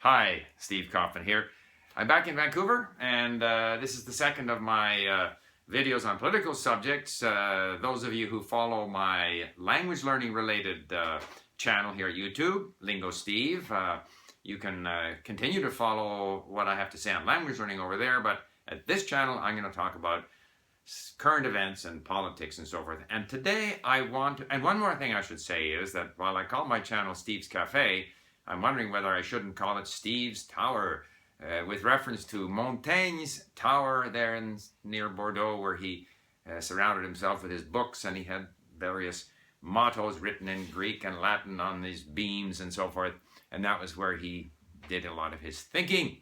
Hi, Steve Kaufmann here. I'm back in Vancouver, and this is the second of my videos on political subjects. Those of you who follow my language learning related channel here at YouTube, LingoSteve, you can continue to follow what I have to say on language learning over there, but at this channel I'm going to talk about current events and politics and so forth. And today I want to, and one more thing I should say is that while I call my channel Steve's Cafe, I'm wondering whether I shouldn't call it Steve's Tower, with reference to Montaigne's tower there near Bordeaux, where he surrounded himself with his books, and he had various mottos written in Greek and Latin on these beams and so forth, and that was where he did a lot of his thinking.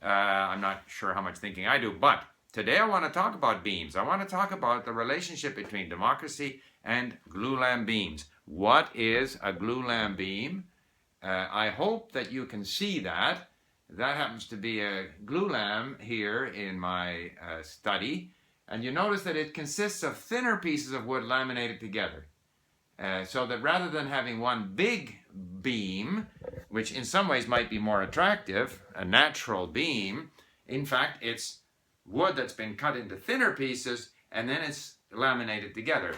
I'm not sure how much thinking I do, but today I want to talk about beams. I want to talk about the relationship between democracy and glulam beams. What is a glulam beam? I hope that you can see that. That happens to be a glulam here in my study. And you notice that it consists of thinner pieces of wood laminated together. So that rather than having one big beam, which in some ways might be more attractive, a natural beam, in fact it's wood that's been cut into thinner pieces and then it's laminated together.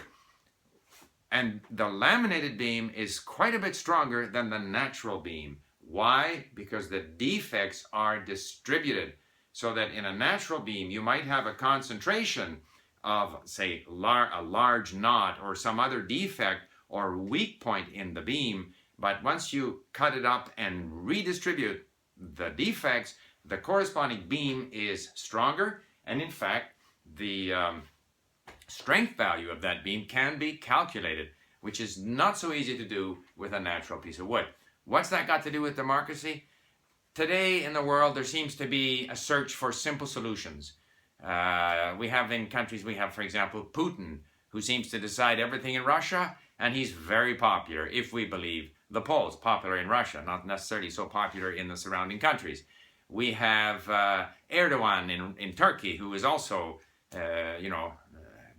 And the laminated beam is quite a bit stronger than the natural beam. Why? Because the defects are distributed. So that in a natural beam, you might have a concentration of, say, a large knot or some other defect or weak point in the beam. But once you cut it up and redistribute the defects, the corresponding beam is stronger. And in fact, the strength value of that beam can be calculated, which is not so easy to do with a natural piece of wood. What's that got to do with democracy? Today in the world there seems to be a search for simple solutions. We have in countries, for example, Putin, who seems to decide everything in Russia, and he's very popular, if we believe the polls. Popular in Russia, not necessarily so popular in the surrounding countries. We have Erdogan in Turkey, who is also,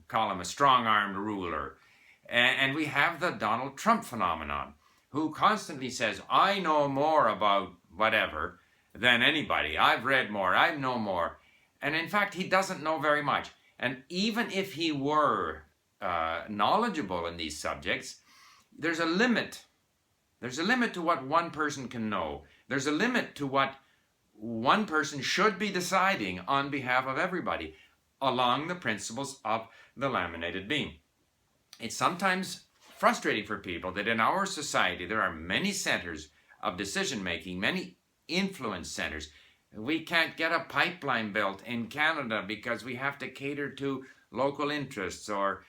call him a strong-armed ruler. And we have the Donald Trump phenomenon, who constantly says, I know more about whatever than anybody. I've read more, I know more. And in fact, he doesn't know very much. And even if he were knowledgeable in these subjects, there's a limit. There's a limit to what one person can know. There's a limit to what one person should be deciding on behalf of everybody, along the principles of the laminated beam. It's sometimes frustrating for people that in our society there are many centers of decision-making, many influence centers. We can't get a pipeline built in Canada because we have to cater to local interests or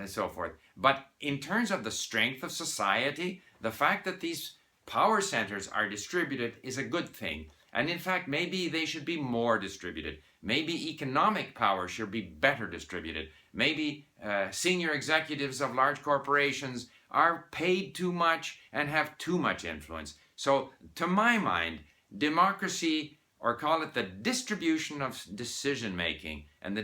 so forth. But in terms of the strength of society, the fact that these power centers are distributed is a good thing. And in fact, maybe they should be more distributed. Maybe economic power should be better distributed. Maybe senior executives of large corporations are paid too much and have too much influence. So, to my mind, democracy, or call it the distribution of decision-making and the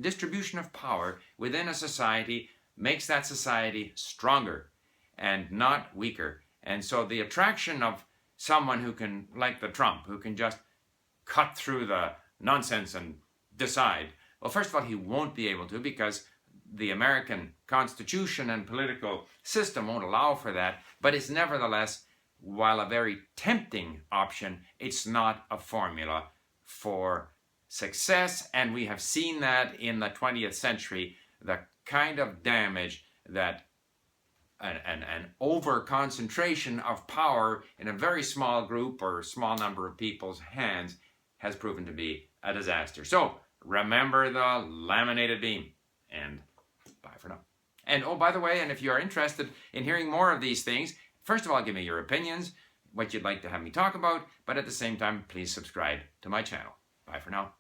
distribution of power within a society, makes that society stronger and not weaker. And so the attraction of someone who can, like the Trump, who can just cut through the nonsense and decide. Well, first of all, he won't be able to, because the American Constitution and political system won't allow for that. But it's nevertheless, while a very tempting option, it's not a formula for success. And we have seen that in the 20th century, the kind of damage that an over-concentration of power in a very small group or small number of people's hands has proven to be a disaster. So, remember the laminated beam, and bye for now. And oh, by the way, and if you are interested in hearing more of these things, first of all, give me your opinions, what you'd like to have me talk about, but at the same time, please subscribe to my channel. Bye for now.